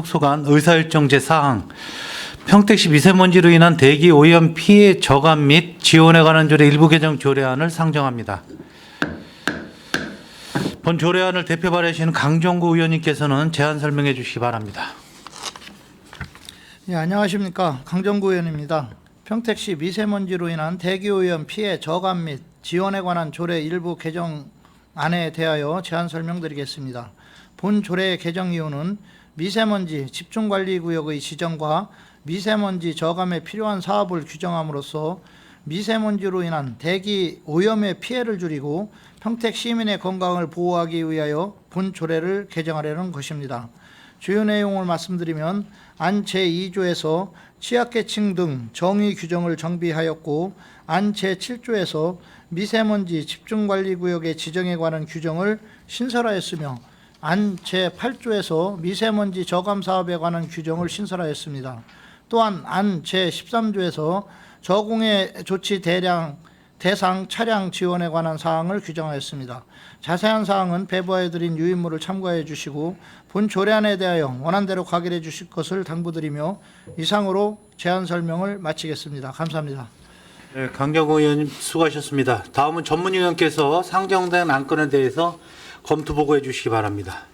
국소관 의사일정 제4항 평택시 미세먼지로 인한 대기 오염 피해 저감 및 지원에 관한 조례 일부 개정 조례안을 상정합니다. 본 조례안을 대표 발의하시는 강정구 의원님께서는 제안 설명해 주시기 바랍니다. 예, 안녕하십니까. 강정구 의원입니다. 평택시 미세먼지로 인한 대기오염 피해 저감 및 지원에 관한 조례 일부 개정안에 대하여 제안 설명드리겠습니다. 본 조례의 개정 이유는 미세먼지 집중관리구역의 지정과 미세먼지 저감에 필요한 사업을 규정함으로써 미세먼지로 인한 대기 오염의 피해를 줄이고 평택 시민의 건강을 보호하기 위하여 본 조례를 개정하려는 것입니다. 주요 내용을 말씀드리면 안 제2조에서 취약계층 등 정의 규정을 정비하였고 안 제7조에서 미세먼지 집중관리구역의 지정에 관한 규정을 신설하였으며 안 제8조에서 미세먼지 저감 사업에 관한 규정을 신설하였습니다. 또한 안 제13조에서 저공해 조치 대상 차량 지원에 관한 사항을 규정하였습니다. 자세한 사항은 배부하여드린 유인물을 참고해 주시고 본 조례안에 대하여 원안대로 가결해 주실 것을 당부드리며 이상으로 제안 설명을 마치겠습니다. 감사합니다. 네, 강정구 의원님 수고하셨습니다. 다음은 전문위원께서 상정된 안건에 대해서 검토 보고해 주시기 바랍니다.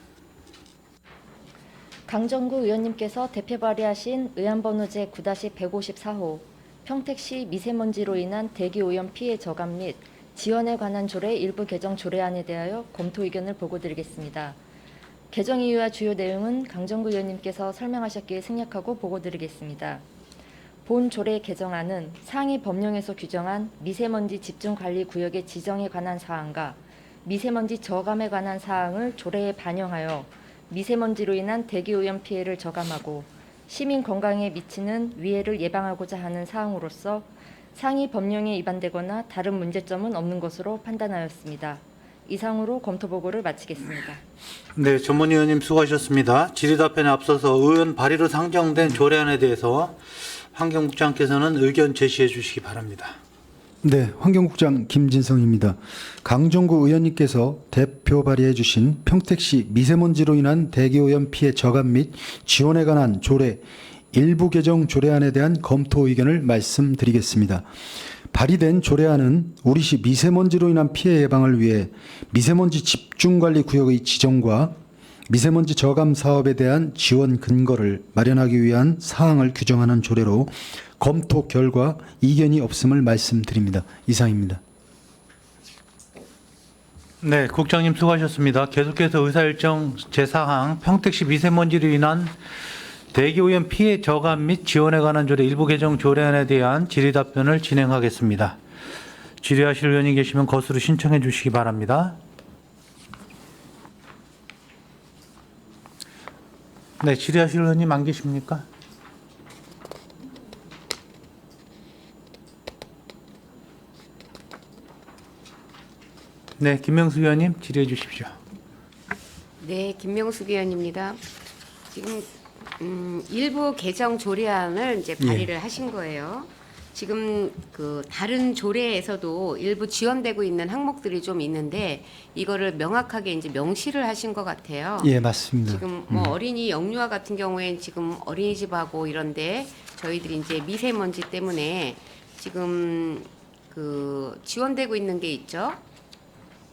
강정구 의원님께서 대표 발의하신 의안번호 제9-154호 평택시 미세먼지로 인한 대기오염 피해 저감 및 지원에 관한 조례 일부 개정 조례안에 대하여 검토 의견을 보고드리겠습니다. 개정 이유와 주요 내용은 강정구 의원님께서 설명하셨기에 생략하고 보고드리겠습니다. 본 조례 개정안은 상위 법령에서 규정한 미세먼지 집중관리구역의 지정에 관한 사항과 미세먼지 저감에 관한 사항을 조례에 반영하여 미세먼지로 인한 대기오염 피해를 저감하고 시민 건강에 미치는 위해를 예방하고자 하는 사항으로서 상위 법령에 위반되거나 다른 문제점은 없는 것으로 판단하였습니다. 이상으로 검토 보고를 마치겠습니다. 네, 전문위원님 수고하셨습니다. 질의답변에 앞서서 의원 발의로 상정된 조례안에 대해서 환경국장께서는 의견 제시해 주시기 바랍니다. 네, 환경국장 김진성입니다. 강정구 의원님께서 대표 발의해 주신 평택시 미세먼지로 인한 대기오염 피해 저감 및 지원에 관한 조례 일부 개정 조례안에 대한 검토 의견을 말씀드리겠습니다. 발의된 조례안은 우리시 미세먼지로 인한 피해 예방을 위해 미세먼지 집중관리 구역의 지정과 미세먼지 저감 사업에 대한 지원 근거를 마련하기 위한 사항을 규정하는 조례로 검토 결과 이견이 없음을 말씀드립니다. 이상입니다. 네, 국장님 수고하셨습니다. 계속해서 의사일정 제4항 평택시 미세먼지로 인한 대기오염 피해 저감 및 지원에 관한 조례 일부 개정 조례안에 대한 질의답변을 진행하겠습니다. 질의하실 의원이 계시면 것으로 신청해 주시기 바랍니다. 네, 질의하실 의원님 안 계십니까? 네, 김명수 의원님 질의해 주십시오. 네, 김명숙 의원입니다. 지금 일부 개정 조례안을 이제 발의를 하신 거예요. 지금 그 다른 조례에서도 일부 지원되고 있는 항목들이 좀 있는데 이거를 명확하게 이제 명시를 하신 것 같아요. 예, 맞습니다. 지금 뭐 어린이 영유아 같은 경우에는 지금 어린이집하고 이런데 저희들이 이제 미세먼지 때문에 지금 그 지원되고 있는 게 있죠.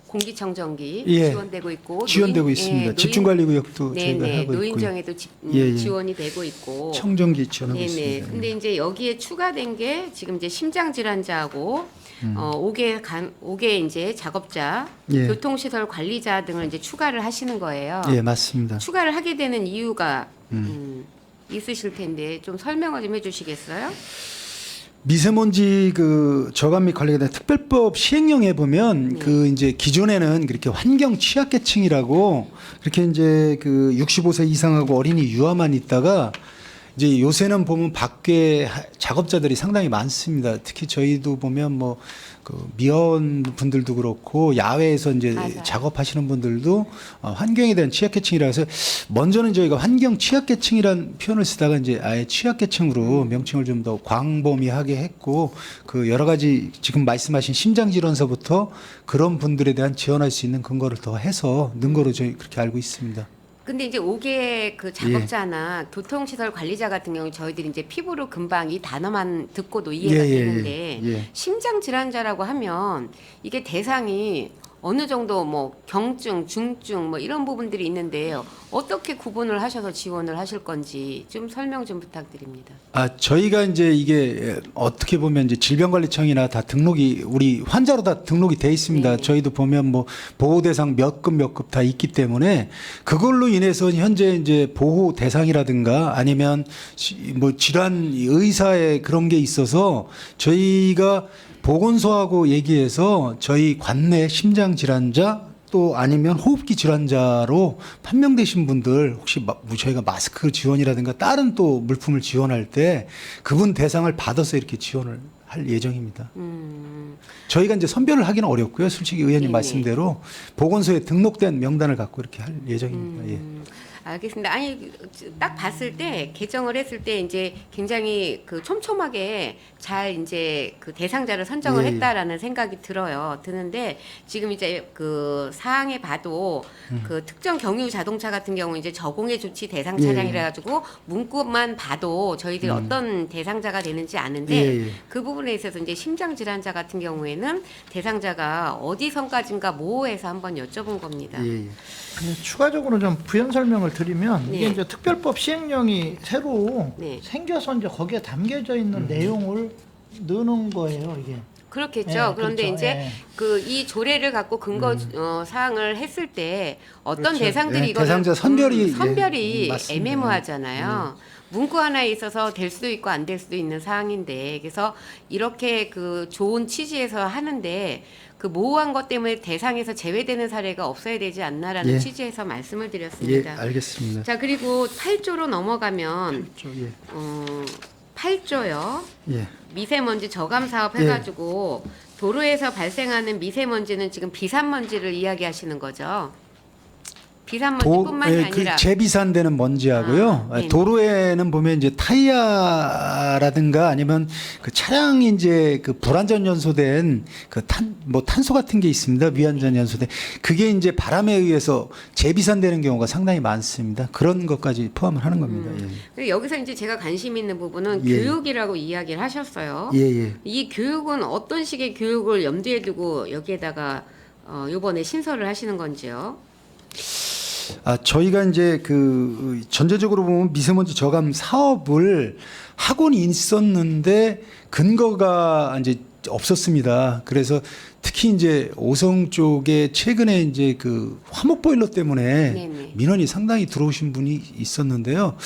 공기청정기 예, 지원되고 있고 지원되고 있습니다. 집중관리구역도 저희가 네네, 하고 있고요. 노인정에도 예. 지원이 되고 있고 청정기 지원하고 네네. 있습니다. 근데 이제 여기에 추가된 게 지금 이제 심장 질환자하고 5개 이제 작업자, 예. 교통시설 관리자 등을 이제 추가를 하시는 거예요. 예, 맞습니다. 추가를 하게 되는 이유가 있으실 텐데 좀 설명을 좀 해주시겠어요? 미세먼지 그 저감 및 관리에 대한 특별법 시행령에 보면 그 이제 기존에는 그렇게 환경 취약계층이라고 그렇게 이제 그 65세 이상하고 어린이 유아만 있다가 이제 요새는 보면 밖에 작업자들이 상당히 많습니다. 특히 저희도 보면 뭐 그 미혼 분들도 그렇고 야외에서 이제 맞아요. 작업하시는 분들도 환경에 대한 취약계층이라 해서 먼저는 저희가 환경 취약계층이라는 표현을 쓰다가 이제 아예 취약계층으로 명칭을 좀 더 광범위하게 했고 그 여러 가지 지금 말씀하신 심장질환서부터 그런 분들에 대한 지원할 수 있는 근거를 더 해서 는 거로 저희 그렇게 알고 있습니다. 근데 이제 5개 그 작업자나 교통시설 관리자 같은 경우 저희들이 이제 피부로 금방 이 단어만 듣고도 이해가 되는데 심장 질환자라고 하면 이게 대상이 어느 정도 뭐 경증, 중증 뭐 이런 부분들이 있는데 어떻게 구분을 하셔서 지원을 하실 건지 좀 설명 좀 부탁드립니다. 저희가 이제 이게 어떻게 보면 이제 질병관리청이나 다 등록이 우리 환자로 다 등록이 돼 있습니다. 네. 저희도 저희도 보면 뭐 보호 대상 몇 급 다 있기 때문에 그걸로 인해서 현재 이제 보호 대상이라든가 아니면 뭐 질환 의사의 그런 게 있어서 저희가 보건소하고 얘기해서 저희 관내 심장 질환자 또 아니면 호흡기 질환자로 판명되신 분들 혹시 저희가 마스크 지원이라든가 다른 또 물품을 지원할 때 그분 대상을 받아서 이렇게 지원을 할 예정입니다. 저희가 이제 선별을 하기는 어렵고요. 솔직히 의원님 네네. 말씀대로 보건소에 등록된 명단을 갖고 이렇게 할 예정입니다. 예. 알겠습니다. 아니 딱 봤을 때 개정을 했을 때 이제 굉장히 그 촘촘하게 잘 이제 그 대상자를 선정을 예. 했다라는 생각이 들어요. 드는데 지금 이제 그 사항에 봐도 그 특정 경유 자동차 같은 경우 이제 저공해 조치 대상 예. 차량이라 가지고 문구만 봐도 저희들이 어떤 대상자가 되는지 아는데 예, 예. 그 부분에 있어서 이제 심장 질환자 같은 경우에는 대상자가 어디선까지인가 모호해서 한번 여쭤본 겁니다. 예, 예. 네, 추가적으로 좀 부연 설명을 드리면 이게 네. 이제 특별법 시행령이 새로 네. 생겨서 이제 거기에 담겨져 있는 내용을 넣는 거예요, 이게. 그렇겠죠. 예, 그런데 그렇죠. 이제 예. 그 이 조례를 갖고 근거 사항을 했을 때 어떤 그렇죠. 대상들이 예, 이거를 대상자 선별이, 선별이 예, 맞습니다. 애매모하잖아요. 문구 하나에 있어서 될 수도 있고 안 될 수도 있는 사항인데 그래서 이렇게 그 좋은 취지에서 하는데 그 모호한 것 때문에 대상에서 제외되는 사례가 없어야 되지 않나라는 예. 취지에서 말씀을 예, 드렸습니다. 알겠습니다. 자 그리고 8조로 넘어가면 예. 8조요. 예. 미세먼지 저감 사업 예. 해가지고 도로에서 발생하는 미세먼지는 지금 비산먼지를 이야기하시는 거죠. 비산먼지뿐만이 예, 아니라 재비산되는 먼지하고요. 네네. 도로에는 보면 이제 타이어라든가 아니면 그 차량이 이제 그 불완전 연소된 그 탄소 같은 게 있습니다. 미완전 연소된 그게 이제 바람에 의해서 재비산되는 경우가 상당히 많습니다. 그런 것까지 포함을 하는 겁니다. 그리고 여기서 이제 제가 관심 있는 부분은 예. 교육이라고 이야기를 하셨어요. 예, 예. 이 교육은 어떤 식의 교육을 염두에 두고 여기에다가 이번에 신설을 하시는 건지요? 저희가 이제 그 전체적으로 보면 미세먼지 저감 사업을 하고는 있었는데 근거가 이제 없었습니다. 그래서 특히 이제 오성 쪽에 최근에 이제 그 화목 보일러 때문에 네네. 민원이 상당히 들어오신 분이 있었는데요.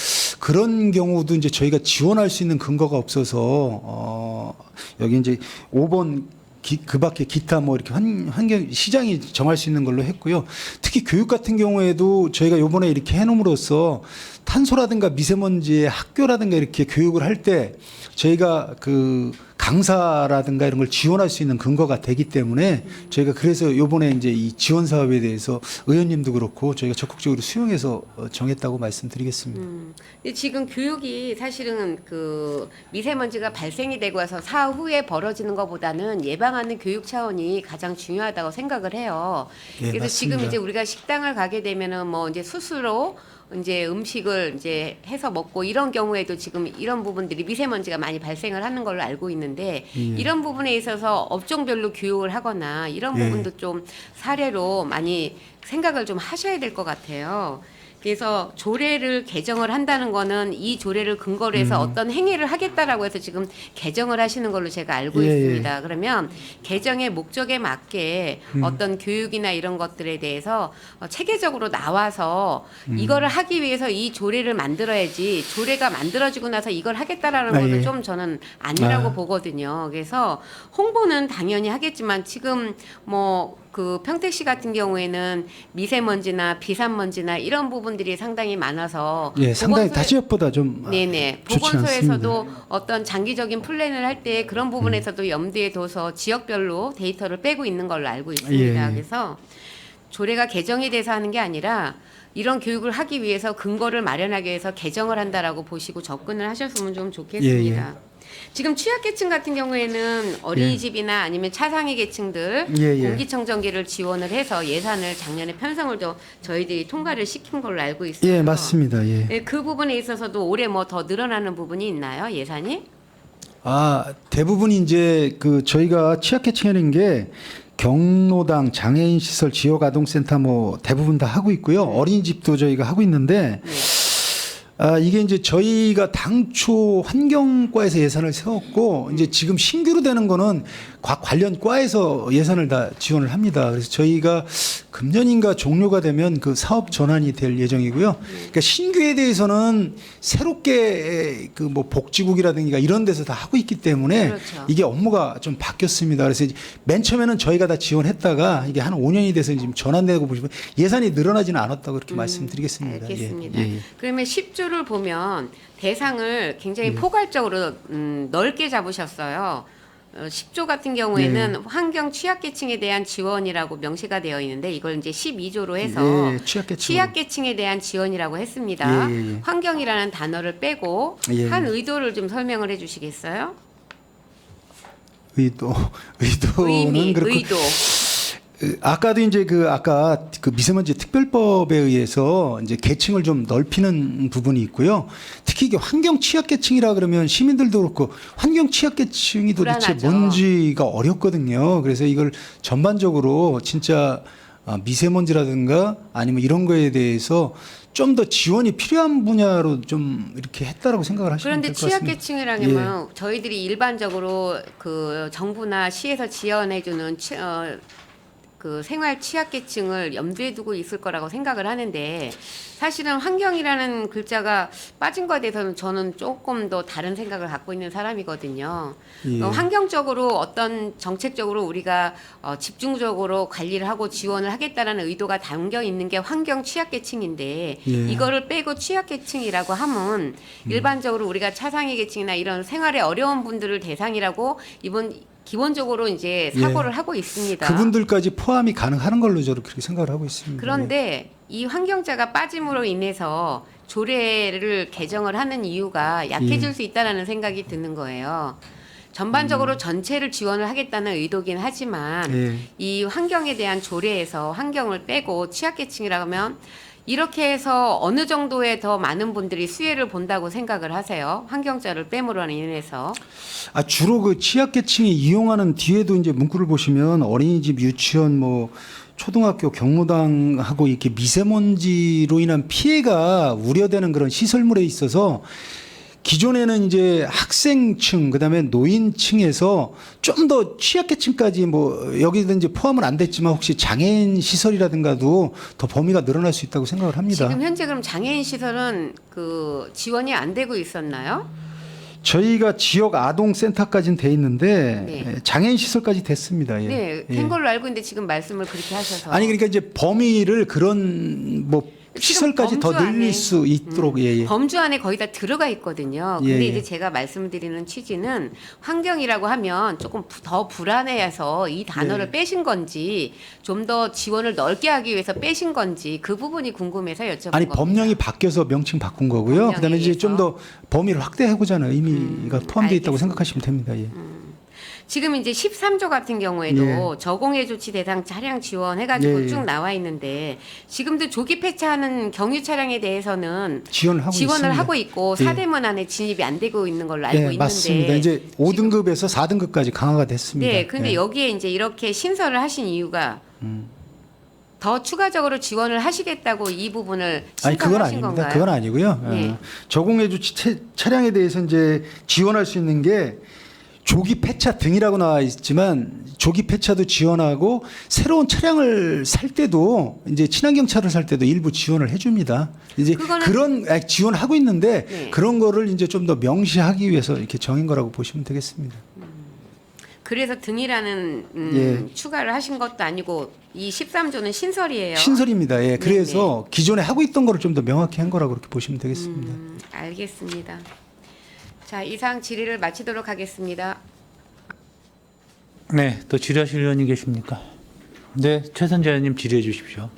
그런 경우도 이제 저희가 지원할 수 있는 근거가 없어서 여기 이제 5번 그 밖에 기타 뭐 이렇게 환경 시장이 정할 수 있는 걸로 했고요. 특히 교육 같은 경우에도 저희가 요번에 이렇게 해놓음으로써 탄소라든가 미세먼지의 학교라든가 이렇게 교육을 할 때 저희가 그 강사라든가 이런 걸 지원할 수 있는 근거가 되기 때문에 저희가 그래서 요번에 이제 이 지원 사업에 대해서 의원님도 그렇고 저희가 적극적으로 수용해서 정했다고 말씀드리겠습니다. 근데 지금 교육이 사실은 그 미세먼지가 발생이 되고 와서 사후에 벌어지는 것보다는 예방하는 교육 차원이 가장 중요하다고 생각을 해요. 예, 그래서 맞습니다. 지금 이제 우리가 식당을 가게 되면은 뭐 이제 스스로 이제 음식을 이제 해서 먹고 이런 경우에도 지금 이런 부분들이 미세먼지가 많이 발생을 하는 걸로 알고 있는데 이런 부분에 있어서 업종별로 교육을 하거나 이런 예. 부분도 좀 사례로 많이 생각을 좀 하셔야 될 것 같아요. 그래서 조례를 개정을 한다는 거는 이 조례를 근거로 해서 어떤 행위를 하겠다라고 해서 지금 개정을 하시는 걸로 제가 알고 예, 예. 있습니다. 그러면 개정의 목적에 맞게 어떤 교육이나 이런 것들에 대해서 체계적으로 나와서 이거를 하기 위해서 이 조례를 만들어야지 조례가 만들어지고 나서 이걸 하겠다라는 거는 예. 좀 저는 아니라고 보거든요. 그래서 홍보는 당연히 하겠지만 지금 뭐 그 평택시 같은 경우에는 미세먼지나 비산먼지나 이런 부분들이 상당히 많아서 예, 상당히 보건소에- 타 지역보다 좀 네네. 좋지 보건소에서도 어떤 장기적인 플랜을 할 때 그런 부분에서도 염두에 둬서 지역별로 데이터를 빼고 있는 걸로 알고 있습니다. 예. 그래서 조례가 개정이 돼서 하는 게 아니라 이런 교육을 하기 위해서 근거를 마련하기 위해서 개정을 한다라고 보시고 접근을 하셨으면 좀 좋겠습니다. 지금 취약계층 같은 경우에는 어린이집이나 아니면 차상위 계층들 공기청정기를 지원을 해서 예산을 작년에 편성을 저희들이 통과를 시킨 걸로 알고 있어요. 예, 맞습니다. 예. 네, 그 부분에 있어서도 올해 뭐 더 늘어나는 부분이 있나요, 예산이? 대부분이 이제 그 저희가 취약계층이라는 게 경로당, 장애인 시설, 지역 아동센터 뭐 대부분 다 하고 있고요. 어린이집도 저희가 하고 있는데 이게 이제 저희가 당초 환경과에서 예산을 세웠고 이제 지금 신규로 되는 거는 관련 과에서 예산을 다 지원을 합니다. 그래서 저희가 금년인가 종료가 되면 그 사업 전환이 될 예정이고요. 그러니까 신규에 대해서는 새롭게 그 뭐 복지국이라든가 이런 데서 다 하고 있기 때문에 그렇죠. 이게 업무가 좀 바뀌었습니다. 그래서 이제 맨 처음에는 저희가 다 지원했다가 이게 한 5년이 돼서 지금 전환되고 보시면 예산이 늘어나지는 않았다고 그렇게 말씀드리겠습니다. 알겠습니다. 예. 그러면 10조를 보면 대상을 굉장히 포괄적으로 넓게 잡으셨어요. 10조 같은 경우에는 환경 취약계층에 대한 지원이라고 명시가 되어 있는데 이걸 이제 12조로 해서 취약계층에 대한 지원이라고 했습니다. 환경이라는 단어를 빼고 한 의도를 좀 설명을 해주시겠어요? 의도는 그렇고 의도. 아까도 이제 아까 그 미세먼지 특별법에 의해서 이제 계층을 좀 넓히는 부분이 있고요. 특히 이게 환경 취약계층이라 그러면 시민들도 그렇고 환경 취약계층이 도대체 불안하죠. 뭔지가 어렵거든요. 그래서 이걸 전반적으로 진짜 미세먼지라든가 아니면 이런 거에 대해서 좀 더 지원이 필요한 분야로 좀 이렇게 했다라고 생각을 하시면 될 그런데 것 같습니다. 취약계층이라면 저희들이 일반적으로 그 정부나 시에서 지원해주는 그 생활 취약계층을 염두에 두고 있을 거라고 생각을 하는데 사실은 환경이라는 글자가 빠진 거에 대해서는 저는 조금 더 다른 생각을 갖고 있는 사람이거든요. 환경적으로 어떤 정책적으로 우리가 집중적으로 관리를 하고 지원을 하겠다라는 의도가 담겨 있는 게 환경 취약계층인데 이거를 빼고 취약계층이라고 하면 일반적으로 우리가 차상위 계층이나 이런 생활에 어려운 분들을 대상이라고 기본적으로 이제 사고를 하고 있습니다. 그분들까지 포함이 가능한 걸로 저는 그렇게 생각을 하고 있습니다. 그런데 이 환경자가 빠짐으로 인해서 조례를 개정을 하는 이유가 약해질 수 있다라는 생각이 드는 거예요. 전반적으로 전체를 지원을 하겠다는 의도긴 하지만 이 환경에 대한 조례에서 환경을 빼고 취약계층이라고 하면 이렇게 해서 어느 정도의 더 많은 분들이 수혜를 본다고 생각을 하세요? 환경자를 빼므로 인해서. 주로 그 취약계층이 이용하는 뒤에도 이제 문구를 보시면 어린이집, 유치원, 뭐 초등학교, 경로당하고 이렇게 미세먼지로 인한 피해가 우려되는 그런 시설물에 있어서 기존에는 이제 학생층, 그다음에 노인층에서 좀 더 취약계층까지 뭐 여기도 이제 포함은 안 됐지만 혹시 장애인 시설이라든가도 더 범위가 늘어날 수 있다고 생각을 합니다. 지금 현재 그럼 장애인 시설은 그 지원이 안 되고 있었나요? 저희가 지역 아동센터까지는 돼 있는데 장애인 시설까지 됐습니다. 네, 된 걸로 알고 있는데 지금 말씀을 그렇게 하셔서. 아니 그러니까 이제 범위를 그런 뭐 시설까지 더 늘릴 수 있도록 범주 안에 거의 다 들어가 있거든요. 근데 이제 제가 말씀드리는 취지는 환경이라고 하면 조금 더 불안해서 이 단어를 빼신 건지 좀 더 지원을 넓게 하기 위해서 빼신 건지 그 부분이 궁금해서 여쭤본 아니 겁니다. 법령이 바뀌어서 명칭 바꾼 거고요. 그다음에 이제 좀 더 범위를 확대하고자 하는 의미가 포함되어 있다고 생각하시면 됩니다. 지금 이제 13조 같은 경우에도 저공해 조치 대상 차량 지원 해가지고 쭉 나와 있는데 지금도 조기 폐차하는 경유 차량에 대해서는 지원을 하고 있고 4대문 안에 진입이 안 되고 있는 걸로 알고 있는데 맞습니다. 이제 5등급에서 4등급까지 강화가 됐습니다. 네, 근데 여기에 이제 이렇게 신설을 하신 이유가 더 추가적으로 지원을 하시겠다고 이 부분을 아니 그건 신청하신 아닙니다. 건가요? 그건 아니고요. 저공해 조치 차량에 대해서 이제 지원할 수 있는 게 조기 폐차 등이라고 나와 있지만 조기 폐차도 지원하고 새로운 차량을 살 때도 이제 친환경 차를 살 때도 일부 지원을 해줍니다. 이제 그런 지원하고 있는데 그런 거를 이제 좀 더 명시하기 위해서 이렇게 정인 거라고 보시면 되겠습니다. 그래서 등이라는 추가를 하신 것도 아니고 이 13조는 신설이에요. 신설입니다. 그래서 기존에 하고 있던 거를 좀 더 명확히 한 거라고 그렇게 보시면 되겠습니다. 알겠습니다. 자, 이상 질의를 마치도록 하겠습니다. 네, 또 질의하실 의원이 계십니까? 네, 최선재 의원님 질의해 주십시오.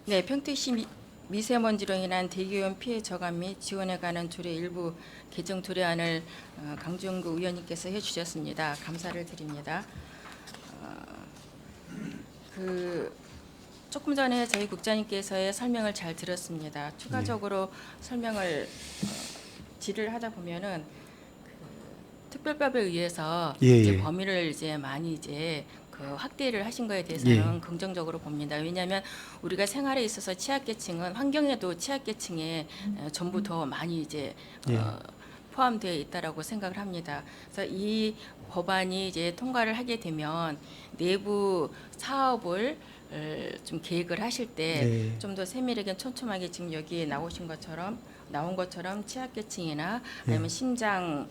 네, 평택시 미세먼지로 인한 대기오염 피해 저감 및 지원에 관한 조례 일부 개정 조례안을 강정구 의원님께서 해주셨습니다. 감사를 드립니다. 조금 전에 저희 국장님께서의 설명을 잘 들었습니다. 추가적으로 설명을 질의를 하다 보면은 특별법에 의해서 예, 이제 예. 범위를 이제 많이 이제 확대를 하신 거에 대해서는 예. 긍정적으로 봅니다. 왜냐하면 우리가 생활에 있어서 취약계층은 환경에도 취약계층에 전부 더 많이 이제 예. 포함되어 있다라고 생각을 합니다. 그래서 이 법안이 이제 통과를 하게 되면 내부 사업을 좀 계획을 하실 때 좀 더 세밀하게 촘촘하게 지금 여기 나온 것처럼 취약계층이나 아니면 심장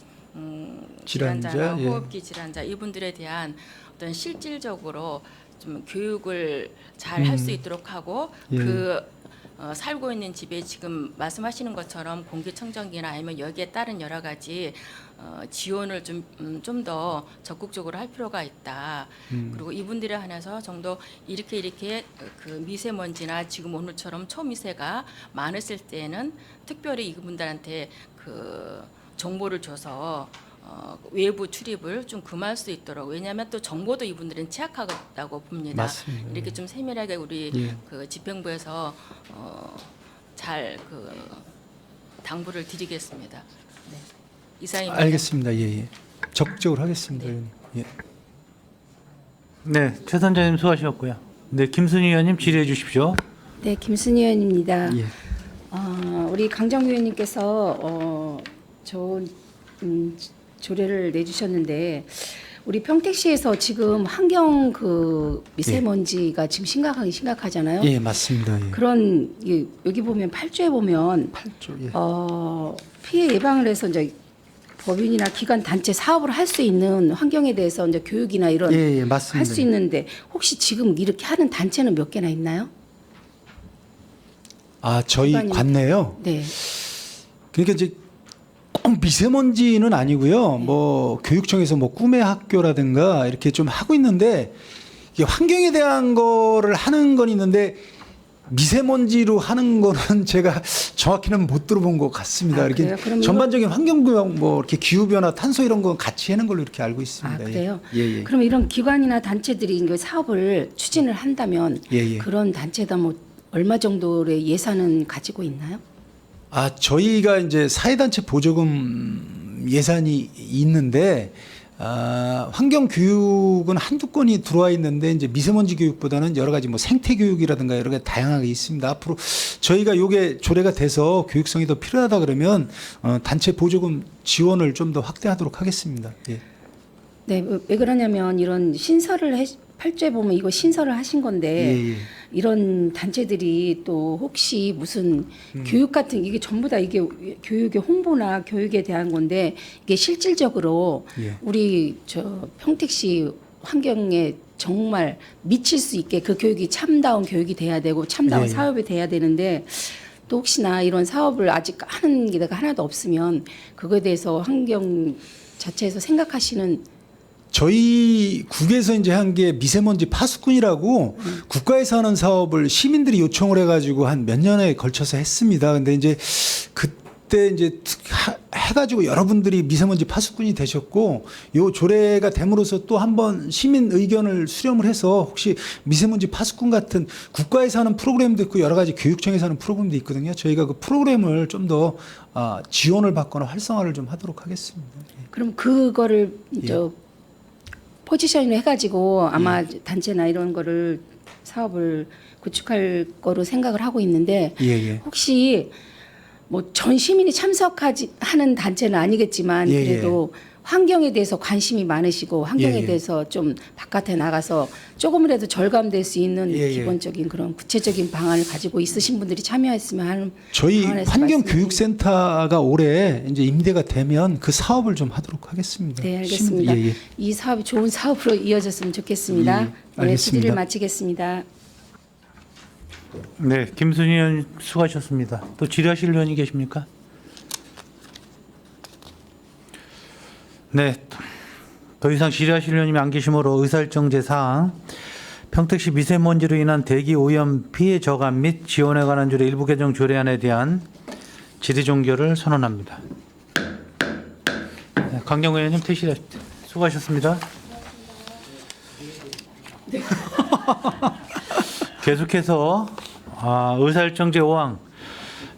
질환자나 질환자, 예. 호흡기 질환자 이분들에 대한 어떤 실질적으로 좀 교육을 잘 할 수 있도록 하고 예. 살고 있는 집에 지금 말씀하시는 것처럼 공기청정기나 아니면 여기에 따른 여러 가지 지원을 좀 더 적극적으로 할 필요가 있다. 그리고 이분들에 한해서 정도 이렇게 그 미세먼지나 지금 오늘처럼 초미세가 많았을 때는 특별히 이분들한테 그 정보를 줘서 외부 출입을 좀 금할 수 있도록 왜냐하면 또 정보도 이분들은 취약하다고 봅니다. 맞습니다. 이렇게 좀 세밀하게 우리 예. 그 집행부에서 잘 그 당부를 드리겠습니다. 네. 이상입니다. 알겠습니다. 예, 예. 적극적으로 하겠습니다. 네. 의원님. 예. 네, 최 선장님 수고하셨고요. 네, 김순희 의원님 질의해 주십시오. 네, 김순희 의원입니다. 예. 우리 강정구 의원님께서 좋은 조례를 내주셨는데 우리 평택시에서 지금 환경 그 미세먼지가 지금 심각하잖아요. 예, 맞습니다. 예. 그런 여기 보면 8조에 보면 8조. 예. 피해 예방을 해서 이제 법인이나 기관 단체 사업을 할 수 있는 환경에 대해서 이제 교육이나 이런 예, 예, 맞습니다. 할 수 있는데 혹시 지금 이렇게 하는 단체는 몇 개나 있나요? 아, 저희 기관이- 관내요. 네. 그러니까 이제 꼭 미세먼지는 아니고요. 뭐 교육청에서 뭐 꿈의 학교라든가 이렇게 좀 하고 있는데 이게 환경에 대한 거를 하는 건 있는데 미세먼지로 하는 거는 제가 정확히는 못 들어본 것 같습니다. 아, 이렇게 그래요? 그럼 전반적인 환경교육 뭐 이렇게 기후 변화, 탄소 이런 거 같이 하는 걸로 이렇게 알고 있습니다. 아, 그래요? 예, 예. 그럼 이런 기관이나 단체들이 이거 사업을 추진을 한다면 예, 예. 그런 단체다 뭐 얼마 정도의 예산은 가지고 있나요? 아, 저희가 이제 사회단체 보조금 예산이 있는데 환경 교육은 한두 건이 들어와 있는데 이제 미세먼지 교육보다는 여러 가지 뭐 생태 교육이라든가 여러 가지 다양하게 있습니다. 앞으로 저희가 요게 조례가 돼서 교육성이 더 필요하다 그러면 단체 보조금 지원을 좀 더 확대하도록 하겠습니다. 예. 네, 왜 그러냐면 이런 신설을 8조에 보면 이거 신설을 하신 건데 예, 예. 이런 단체들이 또 혹시 무슨 교육 같은 이게 전부 다 이게 교육의 홍보나 교육에 대한 건데 이게 실질적으로 예. 우리 저 평택시 환경에 정말 미칠 수 있게 그 교육이 참다운 교육이 돼야 되고 참다운 예, 예. 사업이 돼야 되는데 또 혹시나 이런 사업을 아직 하는 게 하나도 없으면 그거에 대해서 환경 자체에서 생각하시는 저희 국에서 이제 한 게 미세먼지 파수꾼이라고 국가에서 하는 사업을 시민들이 요청을 해가지고 한 몇 년에 걸쳐서 했습니다. 근데 이제 그때 이제 해가지고 여러분들이 미세먼지 파수꾼이 되셨고 요 조례가 됨으로써 또 한번 시민 의견을 수렴을 해서 혹시 미세먼지 파수꾼 같은 국가에서 하는 프로그램도 있고 여러 가지 교육청에서 하는 프로그램도 있거든요. 저희가 그 프로그램을 좀 더 지원을 받거나 활성화를 좀 하도록 하겠습니다. 그럼 그거를 저 포지셔닝을 해가지고 아마 예. 단체나 이런 거를 사업을 구축할 거로 생각을 하고 있는데 예, 예. 혹시 뭐 전 시민이 하는 단체는 아니겠지만 예, 예. 그래도 환경에 대해서 관심이 많으시고 환경에 예, 예. 대해서 좀 바깥에 나가서 조금이라도 절감될 수 있는 예, 예. 기본적인 그런 구체적인 방안을 가지고 있으신 분들이 참여했으면 하는 저희 방안에서 환경교육센터가 올해 이제 임대가 되면 그 사업을 좀 하도록 하겠습니다. 네, 알겠습니다. 예, 예. 이 사업이 좋은 사업으로 이어졌으면 좋겠습니다. 예, 네, 알겠습니다. 질의를 마치겠습니다. 네, 김순희 의원 수고하셨습니다. 또 질의하실 의원이 계십니까? 네, 더 이상 질의하실 의원님이 안 계시므로 의사일정제 사항 평택시 미세먼지로 인한 대기 오염 피해 저감 및 지원에 관한 조례 일부 개정 조례안에 대한 질의 종결을 선언합니다. 네, 강경호 의원님 퇴실 수고하셨습니다. 계속해서 의사일정 제5항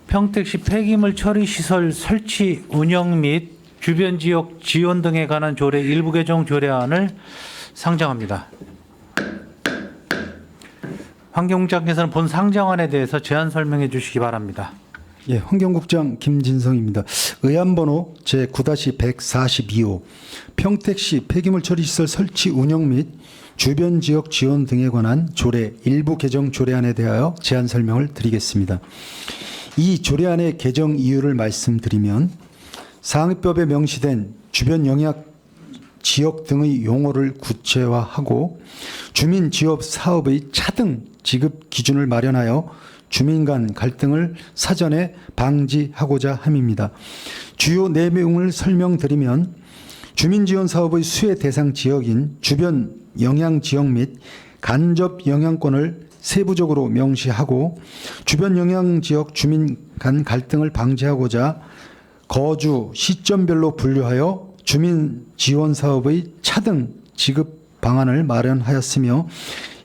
평택시 폐기물 처리 시설 설치 운영 및 주변 지역 지원 등에 관한 조례 일부 개정 조례안을 상정합니다. 환경국장께서는 본 상정안에 대해서 제안 설명해 주시기 바랍니다. 예, 환경국장 김진성입니다. 의안번호 제9-142호 평택시 폐기물 처리시설 설치 운영 및 주변 지역 지원 등에 관한 조례 일부 개정 조례안에 대하여 제안 설명을 드리겠습니다. 이 조례안의 개정 이유를 말씀드리면 상위법에 명시된 주변 영향 지역 등의 용어를 구체화하고 주민 지역 사업의 차등 지급 기준을 마련하여 주민 간 갈등을 사전에 방지하고자 함입니다. 주요 내용을 설명드리면 주민 지원 사업의 수혜 대상 지역인 주변 영향 지역 및 간접 영향권을 세부적으로 명시하고 주변 영향 지역 주민 간 갈등을 방지하고자 거주 시점별로 분류하여 주민 지원 사업의 차등 지급 방안을 마련하였으며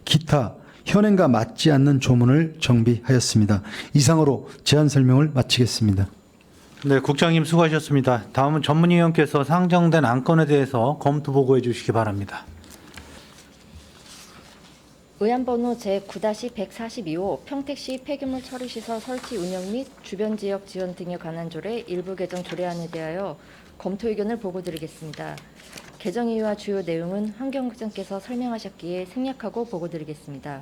기타 현행과 맞지 않는 조문을 정비하였습니다. 이상으로 제안 설명을 마치겠습니다. 네, 국장님 수고하셨습니다. 다음은 전문위원께서 상정된 안건에 대해서 검토 보고해 주시기 바랍니다. 의안번호 제9-142호 평택시 폐기물 처리시설 설치 운영 및 주변 지역 지원 등에 관한 조례 일부 개정 조례안에 대하여 검토 의견을 보고드리겠습니다. 개정 이유와 주요 내용은 환경국장께서 설명하셨기에 생략하고 보고드리겠습니다.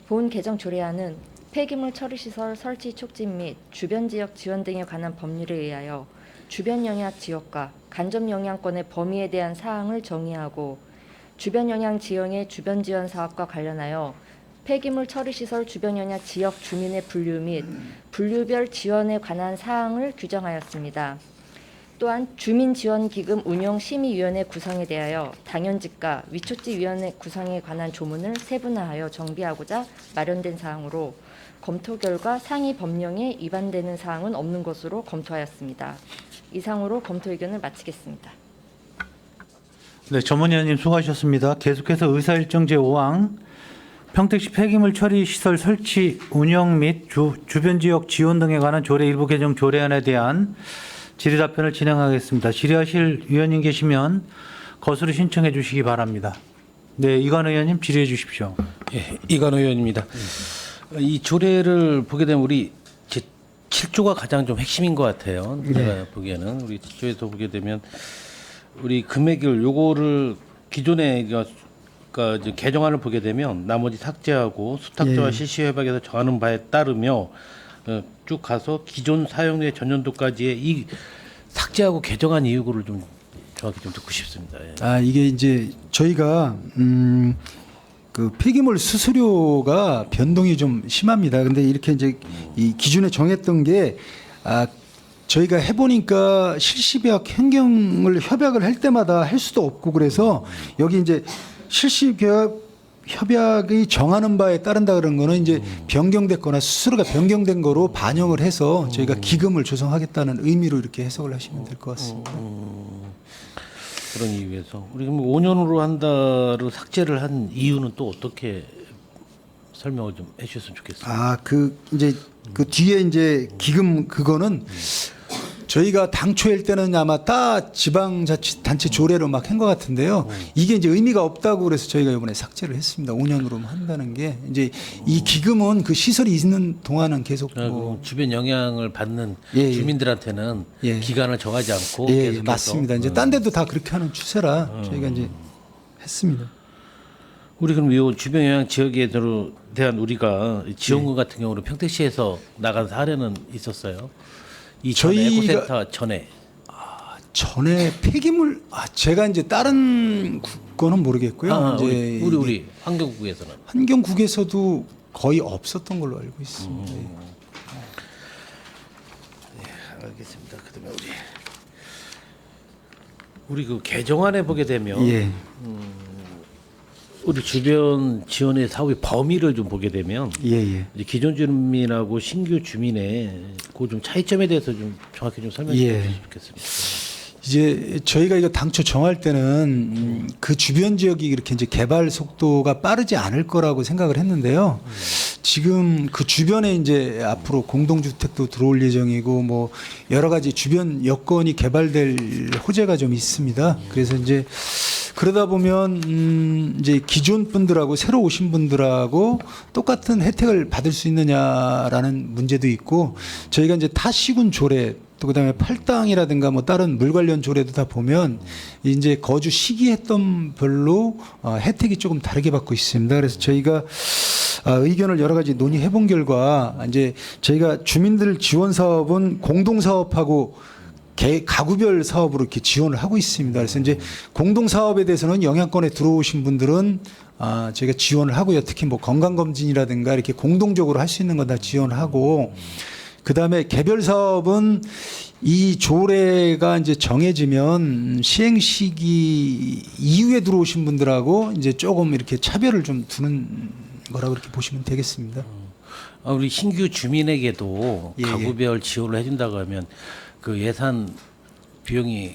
본 개정 조례안은 폐기물 처리시설 설치 촉진 및 주변 지역 지원 등에 관한 법률에 의하여 주변 영향 지역과 간접 영향권의 범위에 대한 사항을 정의하고 주변 영향 지역의 주변 지원 사업과 관련하여 폐기물 처리시설 주변 영향 지역 주민의 분류 및 분류별 지원에 관한 사항을 규정하였습니다. 또한 주민지원기금 운영심의위원회 구성에 대하여 당연직과 위촉지위원회 구성에 관한 조문을 세분화하여 정비하고자 마련된 사항으로 검토 결과 상위 법령에 위반되는 사항은 없는 것으로 검토하였습니다. 이상으로 검토 의견을 마치겠습니다. 네, 전문위원님 수고하셨습니다. 계속해서 의사일정 제5항 평택시 폐기물 처리 시설 설치 운영 및 주변 지역 지원 등에 관한 조례 일부 개정 조례안에 대한 질의 답변을 진행하겠습니다. 질의하실 위원님 계시면 거수로 신청해 주시기 바랍니다. 네, 이관 의원님 질의해 주십시오. 예, 이관 의원입니다. 이 조례를 보게 되면 우리 제 7조가 가장 좀 핵심인 것 같아요. 제가 보기에는 우리 7조에서 보게 되면 우리 금액을 요거를 기존에 그러니까 이제 개정안을 보게 되면 나머지 삭제하고 수탁자와 실시협약에서 정하는 바에 따르며 쭉 가서 기존 사용료의 전년도까지의 이 삭제하고 개정한 이유를 좀 정확히 좀 듣고 싶습니다. 예. 이게 이제 저희가 그 폐기물 수수료가 변동이 좀 심합니다. 근데 이렇게 이제 이 기준에 정했던 게 저희가 해보니까 실시계약 변경을 협약을 할 때마다 할 수도 없고 그래서 여기 이제 실시계약 협약이 정하는 바에 따른다 그런 거는 이제 변경됐거나 수수료가 변경된 거로 반영을 해서 저희가 기금을 조성하겠다는 의미로 이렇게 해석을 하시면 될 것 같습니다. 그런 이유에서 우리 그럼 5년으로 한다를 삭제를 한 이유는 또 어떻게 설명을 좀 해주셨으면 좋겠습니다. 그 이제 그 뒤에 이제 기금 그거는 저희가 당초일 때는 아마 다 지방자치단체 조례로 막 한 것 같은데요. 이게 이제 의미가 없다고 그래서 저희가 이번에 삭제를 했습니다. 5년으로 한다는 게 이제 이 기금은 그 시설이 있는 동안은 계속 주변 영향을 받는 주민들한테는 기간을 정하지 않고 계속해서 맞습니다. 이제 딴 데도 다 그렇게 하는 추세라 저희가 이제 했습니다. 우리 그럼 이 주변 영향 지역에 대한 우리가 지원금 같은 경우로 평택시에서 나간 사례는 있었어요? 이 에코센터 전에 전에 폐기물 제가 이제 다른 거는 모르겠고요. 이제 우리 환경국에서는 환경국에서도 거의 없었던 걸로 알고 있습니다. 네, 알겠습니다. 그다음에 우리 그 개정안에 보게 되면 우리 주변 지원의 사업의 범위를 좀 보게 되면 예, 예. 이제 기존 주민하고 신규 주민의 그 좀 차이점에 대해서 좀 정확히 좀 설명해 예. 주시면 좋겠습니다. 이제 저희가 이거 당초 정할 때는 그 주변 지역이 이렇게 이제 개발 속도가 빠르지 않을 거라고 생각을 했는데요. 지금 그 주변에 이제 앞으로 공동주택도 들어올 예정이고 뭐 여러 가지 주변 여건이 개발될 호재가 좀 있습니다. 그래서 이제 그러다 보면 이제 기존 분들하고 새로 오신 분들하고 똑같은 혜택을 받을 수 있느냐라는 문제도 있고 저희가 이제 타시군 조례 또 그다음에 팔당이라든가 뭐 다른 물 관련 조례도 다 보면 이제 거주 시기했던 별로 혜택이 조금 다르게 받고 있습니다. 그래서 저희가 의견을 여러 가지 논의해 본 결과 이제 저희가 주민들 지원 사업은 공동 사업하고 가구별 사업으로 이렇게 지원을 하고 있습니다. 그래서 이제 공동 사업에 대해서는 영향권에 들어오신 분들은 저희가 지원을 하고요. 특히 뭐 건강검진이라든가 이렇게 공동적으로 할 수 있는 건 다 지원하고 그다음에 개별 사업은 이 조례가 이제 정해지면 시행 시기 이후에 들어오신 분들하고 이제 조금 이렇게 차별을 좀 두는 거라고 그렇게 보시면 되겠습니다. 우리 신규 주민에게도 예, 예. 가구별 지원을 해준다고 하면 그 예산 비용이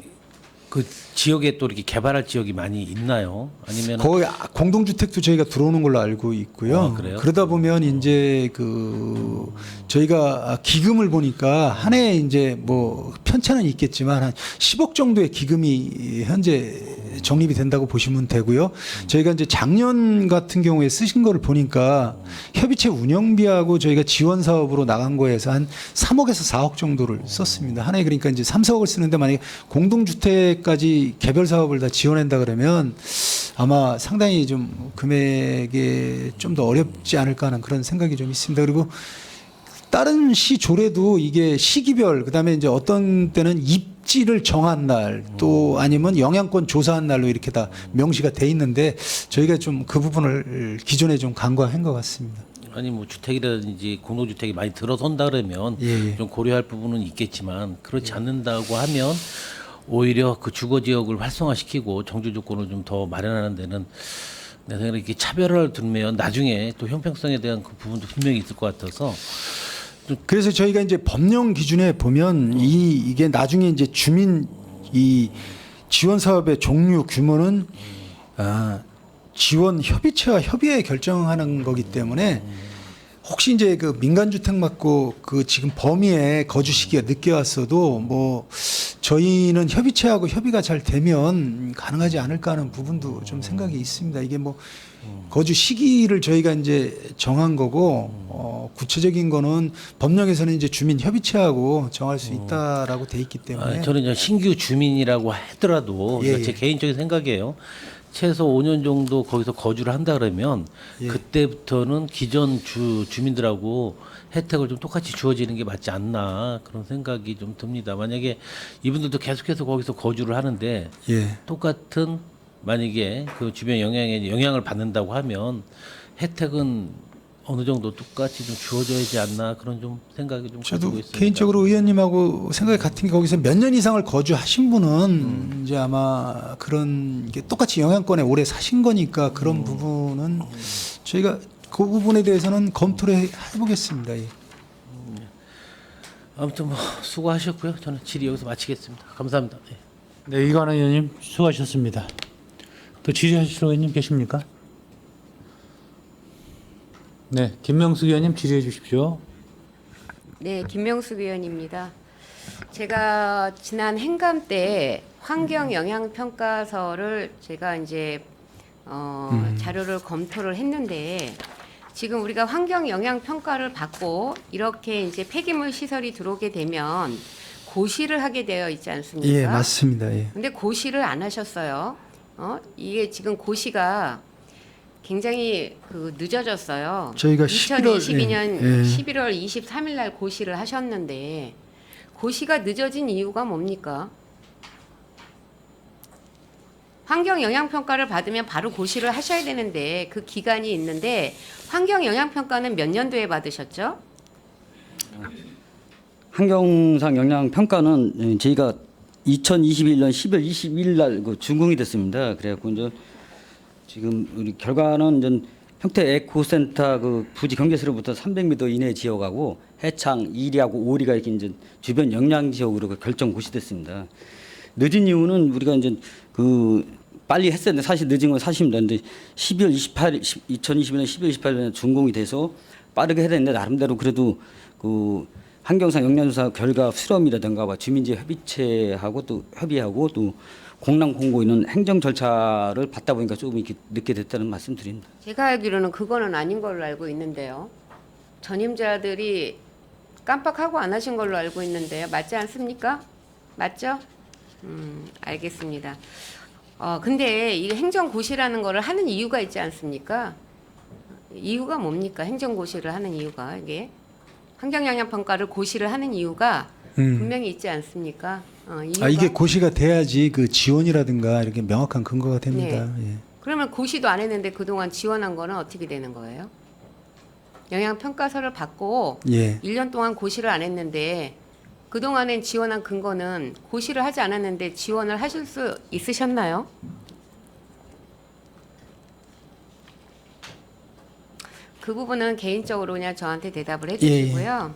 그 지역에 또 이렇게 개발할 지역이 많이 있나요? 아니면 거의 공동주택도 저희가 들어오는 걸로 알고 있고요. 그래요? 그러다 보면 이제 그 저희가 기금을 보니까 한 해에 이제 뭐 편차는 있겠지만 한 10억 정도의 기금이 현재 적립이 된다고 보시면 되고요. 저희가 이제 작년 같은 경우에 쓰신 거를 보니까 협의체 운영비하고 저희가 지원 사업으로 나간 거에서 한 3억에서 4억 정도를 썼습니다. 한 해에 그러니까 이제 3, 4억을 쓰는데 만약에 공동주택까지 개별 사업을 다 지원한다 그러면 아마 상당히 좀 금액에 좀 더 어렵지 않을까 하는 그런 생각이 좀 있습니다. 그리고 다른 시 조례도 이게 시기별 그다음에 이제 어떤 때는 입지를 정한 날 또 아니면 영향권 조사한 날로 이렇게 다 명시가 돼 있는데 저희가 좀 그 부분을 기존에 좀 간과한 것 같습니다. 아니 뭐 주택이라든지 공동주택이 많이 들어선다 그러면 예, 예. 좀 고려할 부분은 있겠지만 그렇지 않는다고 하면 오히려 그 주거 지역을 활성화시키고 정주 조건을 좀 더 마련하는 데는 내 생각에 이렇게 차별을 두면 나중에 또 형평성에 대한 그 부분도 분명히 있을 것 같아서 그래서 저희가 이제 법령 기준에 보면 이게 나중에 이제 주민 이 지원 사업의 종류 규모는 지원 협의체와 협의회 결정하는 거기 때문에 혹시 이제 그 민간주택 맞고 그 지금 범위에 거주 시기가 늦게 왔어도 뭐 저희는 협의체하고 협의가 잘 되면 가능하지 않을까 하는 부분도 좀 생각이 있습니다. 이게 뭐 거주 시기를 저희가 이제 정한 거고 구체적인 거는 법령에서는 이제 주민 협의체하고 정할 수 있다라고 돼 있기 때문에 저는 이제 신규 주민이라고 하더라도 예, 이거 제 예. 개인적인 생각이에요. 최소 5년 정도 거기서 거주를 한다 그러면 예. 그때부터는 기존 주민들하고 혜택을 좀 똑같이 주어지는 게 맞지 않나 그런 생각이 좀 듭니다. 만약에 이분들도 계속해서 거기서 거주를 하는데 예. 똑같은 만약에 그 주변 영향을 받는다고 하면 혜택은 어느 정도 똑같이 좀 주어져야 하지 않나 그런 좀 생각이 좀 가지고 저도 있습니다. 개인적으로 의원님하고 생각이 같은 게 거기서 몇 년 이상을 거주하신 분은 이제 아마 그런 게 똑같이 영향권에 오래 사신 거니까 그런 부분은 저희가 그 부분에 대해서는 검토를 해보겠습니다. 예. 아무튼 뭐 수고하셨고요. 저는 질의 여기서 마치겠습니다. 감사합니다. 네. 네, 이관원 의원님 수고하셨습니다. 또 질의하실 의원님 계십니까? 네, 김명숙 의원님 질의해 주십시오. 네, 김명숙 의원입니다. 제가 지난 행감 때 환경 영향 평가서를 제가 이제 자료를 검토를 했는데 지금 우리가 환경 영향 평가를 받고 이렇게 이제 폐기물 시설이 들어오게 되면 고시를 하게 되어 있지 않습니까? 예, 맞습니다. 예. 근데 고시를 안 하셨어요. 이게 지금 고시가 굉장히 늦어졌어요. 저희가 2022년 예. 11월 23일 날 고시를 하셨는데 고시가 늦어진 이유가 뭡니까? 환경 영향 평가를 받으면 바로 고시를 하셔야 되는데 그 기간이 있는데 환경 영향 평가는 몇 년도에 받으셨죠? 환경상 영향 평가는 저희가 2021년 10월 22일 날 준공이 됐습니다. 그래갖고 이제 지금 우리 결과는 이제 평택 에코센터 그 부지 경계선로부터 300m 이내 지역하고 해창 1위하고 5위가 이렇게 이제 주변 영향 지역으로 결정 고시됐습니다. 늦은 이유는 우리가 이제 그 빨리 했었는데 사실 늦은 건 사실입니다. 근데 2021년 12월 28일에 준공이 돼서 빠르게 해야 되는데 나름대로 그래도 그 환경상 영향조사 결과 수렴이라든가 주민지 협의체하고 또 협의하고 또 공람 공고 있는 행정 절차를 받다 보니까 조금 이렇게 늦게 됐다는 말씀드립니다. 제가 알기로는 그거는 아닌 걸로 알고 있는데요. 전임자들이 깜빡하고 안 하신 걸로 알고 있는데요. 맞지 않습니까? 맞죠? 알겠습니다. 근데 이 행정고시라는 거를 하는 이유가 있지 않습니까? 이유가 뭡니까? 행정고시를 하는 이유가 이게 환경영향평가를 고시를 하는 이유가 분명히 있지 않습니까? 이유가? 이게 고시가 돼야지 그 지원이라든가 이렇게 명확한 근거가 됩니다. 예. 그러면 고시도 안 했는데 그동안 지원한 거는 어떻게 되는 거예요? 영향평가서를 받고 예. 1년 동안 고시를 안 했는데 그동안엔 지원한 근거는 고시를 하지 않았는데 지원을 하실 수 있으셨나요? 그 부분은 개인적으로 그냥 저한테 대답을 해주시고요.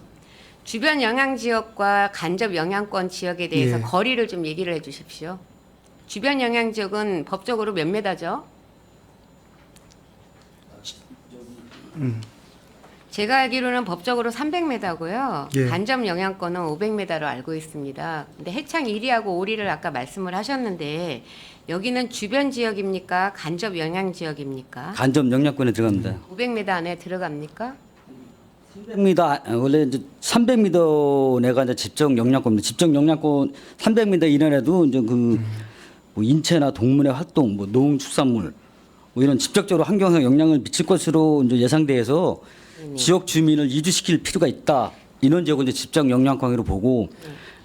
주변 영향 지역과 간접 영향권 지역에 대해서 예. 거리를 좀 얘기를 해주십시오. 주변 영향 지역은 법적으로 몇 메다죠? 제가 알기로는 법적으로 300m고요. 예. 간접 영향권은 500m로 알고 있습니다. 근데 해창 1위하고 5위를 아까 말씀을 하셨는데 여기는 주변 지역입니까? 간접 영향 지역입니까? 간접 영향권에 들어갑니다. 500m 안에 들어갑니까? 300m 원래 이제 300m 내가 이제 집정 영향권입니다. 집정 영향권 300m 이내에도 이제 그 뭐 인체나 동물의 활동, 뭐 농축산물 뭐 이런 직접적으로 환경상 영향을 미칠 것으로 이제 예상돼서 지역 주민을 이주시킬 필요가 있다. 이런 지역은 이제 집정 영향권으로 보고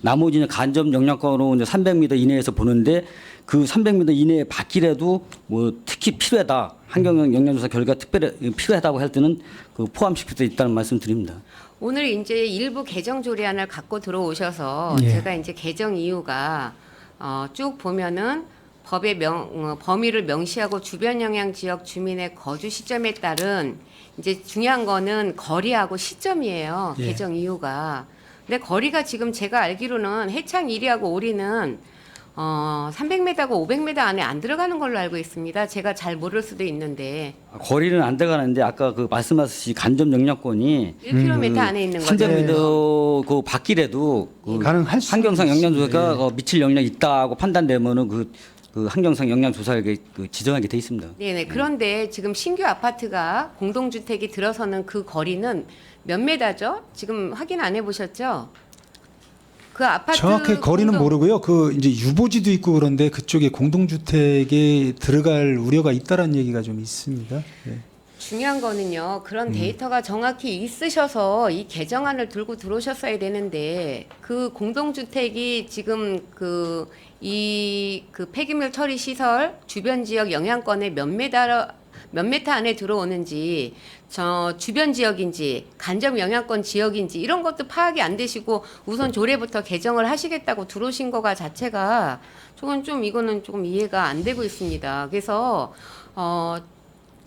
나머지는 간접 영향권으로 이제 300m 이내에서 보는데 그 300m 이내에 받기라도 뭐 특히 필요하다. 환경 영향조사 결과 특별히 필요하다고 할 때는 그 포함시킬 수 있다는 말씀드립니다. 오늘 이제 일부 개정 조례안을 갖고 들어오셔서 예. 제가 이제 개정 이유가 쭉 보면은 법의 범위를 명시하고 주변 영향 지역 주민의 거주 시점에 따른 이제 중요한 거는 거리하고 시점이에요. 예. 개정 이유가. 근데 거리가 지금 제가 알기로는 해창 1위하고 5위는 300m고 500m 안에 안 들어가는 걸로 알고 있습니다. 제가 잘 모를 수도 있는데 거리는 안 들어가는데 아까 그 말씀하셨듯이 간접 영향권이 1km 안에 있는 거죠. 300m 그 받기라도 그 가능할 수 환경상 있습니다. 영향조사가 미칠 영향이 있다고 판단되면은 그 환경상 영향조사를 그 지정하게 돼 있습니다. 네네. 그런데 지금 신규 아파트가 공동주택이 들어서는 그 거리는 몇 메다죠? 지금 확인 안 해보셨죠? 그 아파트 정확히 거리는 모르고요. 그 이제 유보지도 있고 그런데 그쪽에 공동주택에 들어갈 우려가 있다라는 얘기가 좀 있습니다. 예. 중요한 거는요. 그런 데이터가 정확히 있으셔서 이 개정안을 들고 들어오셨어야 되는데 그 공동주택이 지금 그 폐기물 처리 시설 주변 지역 영향권에 몇 메타 안에 들어오는지 주변 지역인지 간접 영향권 지역인지 이런 것도 파악이 안 되시고 우선 조례부터 개정을 하시겠다고 들어오신 거가 자체가 이거는 조금 이해가 안 되고 있습니다. 그래서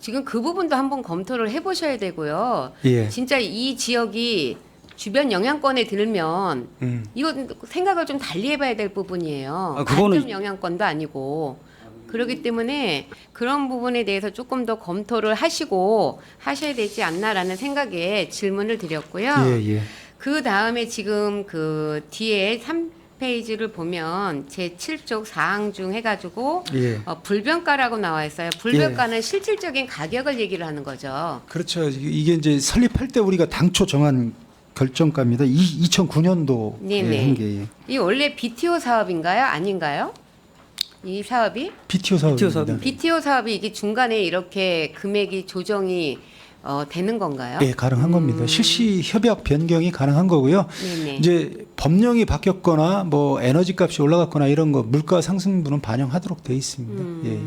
지금 그 부분도 한번 검토를 해보셔야 되고요. 예. 진짜 이 지역이 주변 영향권에 들면 이거 생각을 좀 달리 해봐야 될 부분이에요. 그거는- 간접 영향권도 아니고 그렇기 때문에 그런 부분에 대해서 조금 더 검토를 하시고 하셔야 되지 않나라는 생각에 질문을 드렸고요. 예, 예. 그 다음에 지금 그 뒤에 3페이지를 보면 제 7쪽 사항 중 해가지고 예. 불변가라고 나와 있어요. 불변가는 실질적인 가격을 얘기를 하는 거죠. 그렇죠. 이게 이제 설립할 때 우리가 당초 정한 결정가입니다. 2009년도 네네. 한 게 이 원래 BTO 사업인가요? 아닌가요? 이 사업이? BTO 사업입니다. 사업입니다. BTO 사업이 이게 중간에 이렇게 금액이 조정이 되는 건가요? 예, 가능한 겁니다. 실시 협약 변경이 가능한 거고요. 네네. 이제 법령이 바뀌었거나 뭐 에너지 값이 올라갔거나 이런 거 물가 상승분은 반영하도록 돼 있습니다. 예.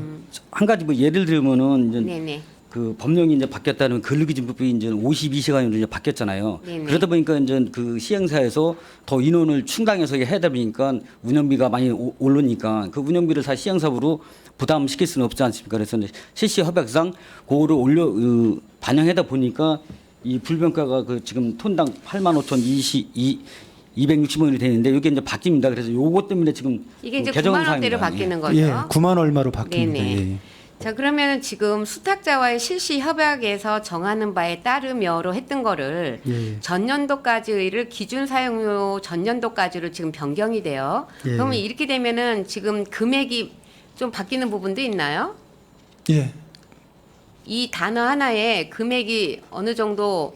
한 가지 뭐 예를 들면은 이제 네네. 그 법령이 이제 바뀌었다는 근로기준법이 이제 52시간으로 이제 바뀌었잖아요. 네네. 그러다 보니까 이제 그 시행사에서 더 인원을 충당해서 해다 보니까 운영비가 많이 오르니까 그 운영비를 다 시행사부로 부담시킬 수는 없지 않습니까? 그래서 이제 실시 협약상 그거를 반영하다 보니까 이 불변가가 그 지금 톤당 85,260원이 되는데 이게 이제 바뀝니다. 그래서 요것 때문에 지금 이게 이제 그 개정 9만 원대로 사항입니다. 바뀌는 거죠. 예, 9만 얼마로 바뀝니다. 네네. 예. 자, 그러면 지금 수탁자와의 실시 협약에서 정하는 바에 따르며로 했던 거를 예. 전년도까지를 기준 사용료 전년도까지로 지금 변경이 돼요. 예. 그러면 이렇게 되면은 지금 금액이 좀 바뀌는 부분도 있나요? 예. 이 단어 하나에 금액이 어느 정도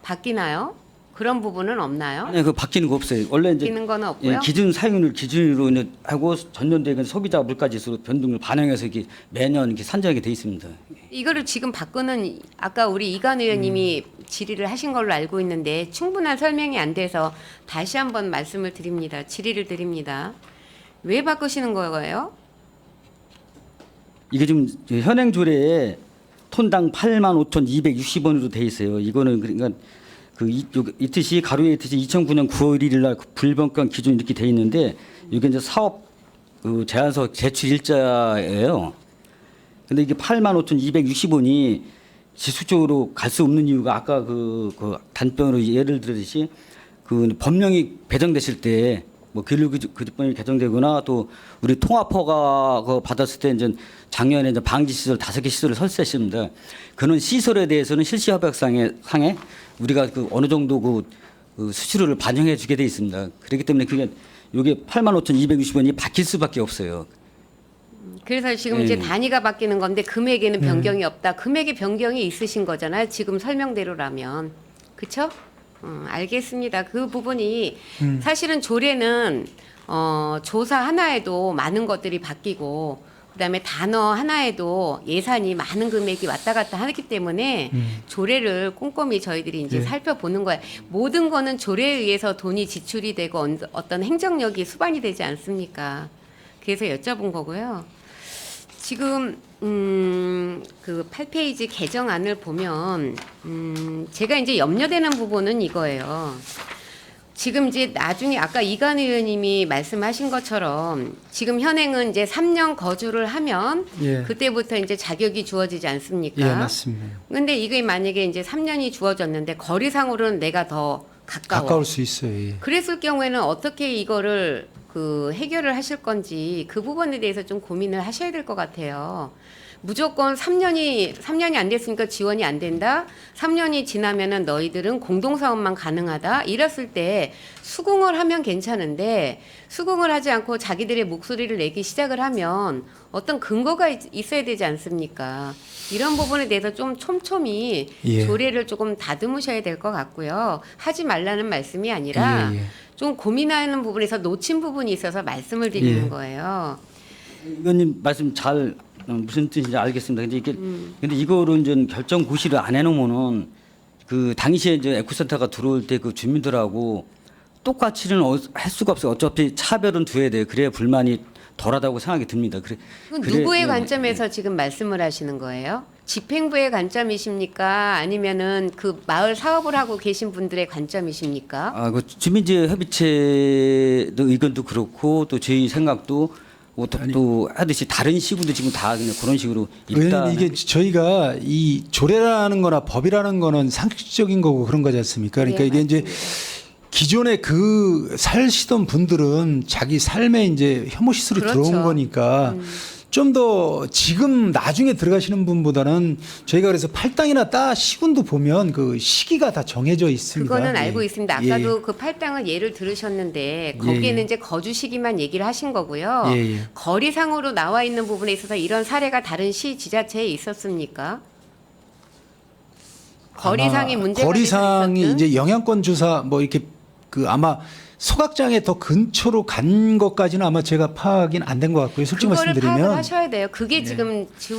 바뀌나요? 그런 부분은 없나요? 아니 그 바뀌는 거 없어요. 원래 이제 바뀌는 거는 없고요. 예, 기준 사용률 기준으로 이제 하고 전년도에 소비자 물가지수 변동을 반영해서 이렇게 매년 이렇게 산정하게 돼 있습니다. 이거를 지금 바꾸는 아까 우리 이관 의원님이 질의를 하신 걸로 알고 있는데 충분한 설명이 안 돼서 다시 한번 말씀을 드립니다. 질의를 드립니다. 왜 바꾸시는 거예요? 이게 지금 현행 조례에 톤당 85,260원으로 돼 있어요. 이거는 그러니까 그 이뜻이 가로의 뜻이 2009년 9월 1일 날 불변가 기준 이렇게 돼 있는데 이게 이제 사업 그 제안서 제출 일자예요. 근데 이게 85,260원이 지속적으로 갈 수 없는 이유가 아까 그 단편으로 예를 들듯이 그 법령이 배정됐을 때 뭐 근로기준법이 개정되거나 또 우리 통합허가 그 받았을 때 이제 작년에 이제 방지 시설 5개 시설을 설치했습니다. 그런 시설에 대해서는 실시 협약상에 우리가 그 어느 정도 그 수수료를 반영해 주게 돼 있습니다. 그렇기 때문에 그게 이게 85,260원이 바뀔 수밖에 없어요. 그래서 지금 예. 이제 단위가 바뀌는 건데 금액에는 변경이 없다. 금액의 변경이 있으신 거잖아요. 지금 설명대로라면. 그렇죠? 알겠습니다. 그 부분이 사실은 조례는 조사 하나에도 많은 것들이 바뀌고 그다음에 단어 하나에도 예산이 많은 금액이 왔다 갔다 하기 때문에 조례를 꼼꼼히 저희들이 이제 살펴보는 거예요. 모든 거는 조례에 의해서 돈이 지출이 되고 어떤 행정력이 수반이 되지 않습니까? 그래서 여쭤본 거고요. 지금 그 8페이지 개정안을 보면 제가 이제 염려되는 부분은 이거예요. 지금 이제 나중에 아까 이관 의원님이 말씀하신 것처럼 지금 현행은 이제 3년 거주를 하면 예. 그때부터 이제 자격이 주어지지 않습니까? 예, 맞습니다. 근데 이게 만약에 이제 3년이 주어졌는데 거리상으로는 내가 더 가까울 수 있어요. 예. 그랬을 경우에는 어떻게 이거를 그 해결을 하실 건지 그 부분에 대해서 좀 고민을 하셔야 될 것 같아요. 무조건 3년이 안 됐으니까 지원이 안 된다. 3년이 지나면은 너희들은 공동사업만 가능하다. 이랬을 때 수긍을 하면 괜찮은데 수긍을 하지 않고 자기들의 목소리를 내기 시작을 하면 어떤 근거가 있어야 되지 않습니까? 이런 부분에 대해서 좀 촘촘히 예. 조례를 조금 다듬으셔야 될 것 같고요. 하지 말라는 말씀이 아니라 예, 예. 좀 고민하는 부분에서 놓친 부분이 있어서 말씀을 드리는 예. 거예요. 의원님 말씀 잘 무슨 뜻인지 알겠습니다. 근데 이게 근데 이거를 이제 결정 고시를 안 해놓으면은 그 당시에 이제 에코센터가 들어올 때 그 주민들하고 똑같이는 할 수가 없어요. 어차피 차별은 두어야 돼요. 그래야 불만이 덜하다고 생각이 듭니다. 그건 그래- 누구의 예, 관점에서 지금 말씀을 하시는 거예요? 집행부의 관점이십니까? 아니면은 그 마을 사업을 하고 계신 분들의 관점이십니까? 아, 그 주민지회 협의체도 의견도 그렇고 또 저희 생각도 또 하듯이 다른 시구도 지금 다 그냥 그런 식으로 일단 의원님 이게 저희가 이 조례라는 거나 법이라는 거는 상식적인 거고 그런 거지 않습니까? 그러니까 네, 이게 이제 기존에 그 살시던 분들은 자기 삶에 이제 혐오 시설이 그렇죠. 들어온 거니까 좀 더 지금 나중에 들어가시는 분보다는 저희가 그래서 팔당이나 따 시군도 보면 그 시기가 다 정해져 있습니다. 그거는 예. 알고 있습니다. 예, 아까도 그 팔당을 예를 들으셨는데 거기에는 예. 이제 거주 시기만 얘기를 하신 거고요. 예, 예. 거리상으로 나와 있는 부분에 있어서 이런 사례가 다른 시 지자체에 있었습니까? 거리상이 아마 문제가 거리상이 돼서 있었든? 이제 영향권 주사 뭐 이렇게 그 아마 소각장에 더 근처로 간 것까지는 아마 제가 파악이 안 된 것 같고요. 솔직히 그거를 파악을 말씀드리면 하셔야 돼요. 그게 지금 주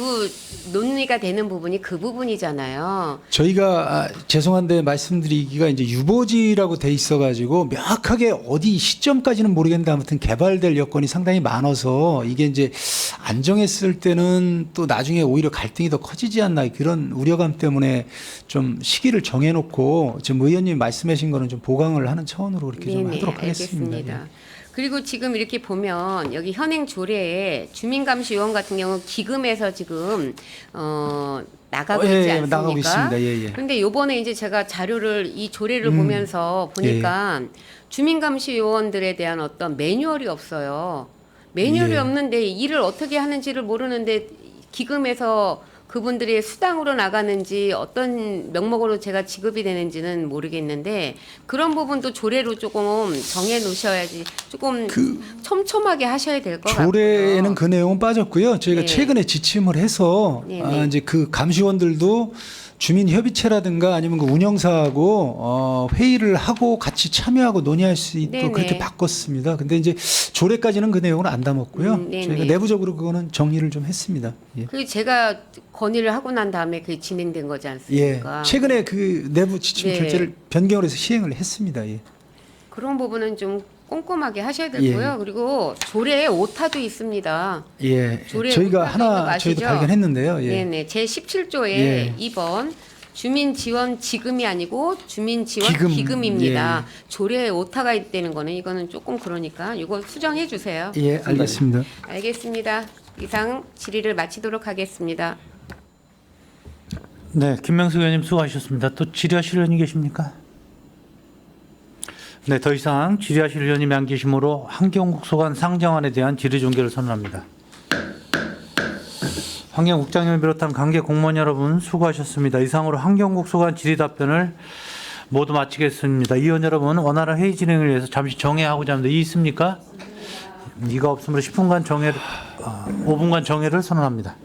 논의가 되는 부분이 그 부분이잖아요. 저희가 죄송한데 말씀드리기가 이제 유보지라고 돼 있어가지고 명확하게 어디 시점까지는 모르겠는데 아무튼 개발될 여건이 상당히 많아서 이게 이제 안 정했을 때는 또 나중에 오히려 갈등이 더 커지지 않나 그런 우려감 때문에 좀 시기를 정해놓고 지금 의원님 말씀하신 거는 좀 보강을 하는 차원으로 그렇게 좀 네네, 하도록 하겠습니다. 알겠습니다. 그리고 지금 이렇게 보면 여기 현행 조례에 주민감시위원 같은 경우 기금에서 지금 나가고 있지 않습니까? 나가고 있습니다. 예, 예. 그런데 요번에 이제 제가 자료를 이 조례를 보면서 보니까 주민감시위원들에 대한 어떤 매뉴얼이 없어요. 매뉴얼이 예. 없는데 일을 어떻게 하는지를 모르는데 기금에서 그분들이 수당으로 나가는지 어떤 명목으로 제가 지급이 되는지는 모르겠는데 그런 부분도 조례로 조금 정해 놓으셔야지 조금 촘촘하게 하셔야 될 것 같고요. 조례에는 그 내용은 빠졌고요. 저희가 네. 최근에 지침을 해서 네, 네. 이제 그 감시원들도 주민협의체라든가 아니면 그 운영사하고 회의를 하고 같이 참여하고 논의할 수 네, 있도록 그렇게 네. 바꿨습니다. 근데 이제 조례까지는 그 내용은 안 담았고요. 네, 저희가 네. 내부적으로 그거는 정리를 좀 했습니다. 예. 그 제가 건의를 하고 난 다음에 그게 진행된 거지 예. 않습니까? 최근에 그 내부 지침 네. 결제를 변경을 해서 시행을 했습니다. 예. 그런 부분은 좀 꼼꼼하게 하셔야 되고요. 그리고 조례에 오타도 있습니다. 예. 조례 저희가 오타가 있는 거 하나 아시죠? 저희도 발견했는데요. 예. 네네. 제 17조에 예. 2번 주민 지원 지금이 아니고 주민 지원 기금. 기금입니다. 조례에 오타가 있다는 거는 이거는 조금 그러니까 이거 수정해 주세요. 예, 알겠습니다. 알겠습니다. 이상 질의를 마치도록 하겠습니다. 네, 김명수 의원님 수고하셨습니다. 또 질의하실 의원이 계십니까? 네, 더 이상 질의하실 의원님이 안 계시므로 환경국 소관 상정안에 대한 질의 종결을 선언합니다. 환경국장님을 비롯한 관계 공무원 여러분 수고하셨습니다. 이상으로 환경국 소관 질의 답변을 모두 마치겠습니다. 의원 여러분, 원활한 회의 진행을 위해서 잠시 정회하고자 합니다. 이의 있습니까? 이가 없으므로 10분간 정회, 5분간 정회를 선언합니다.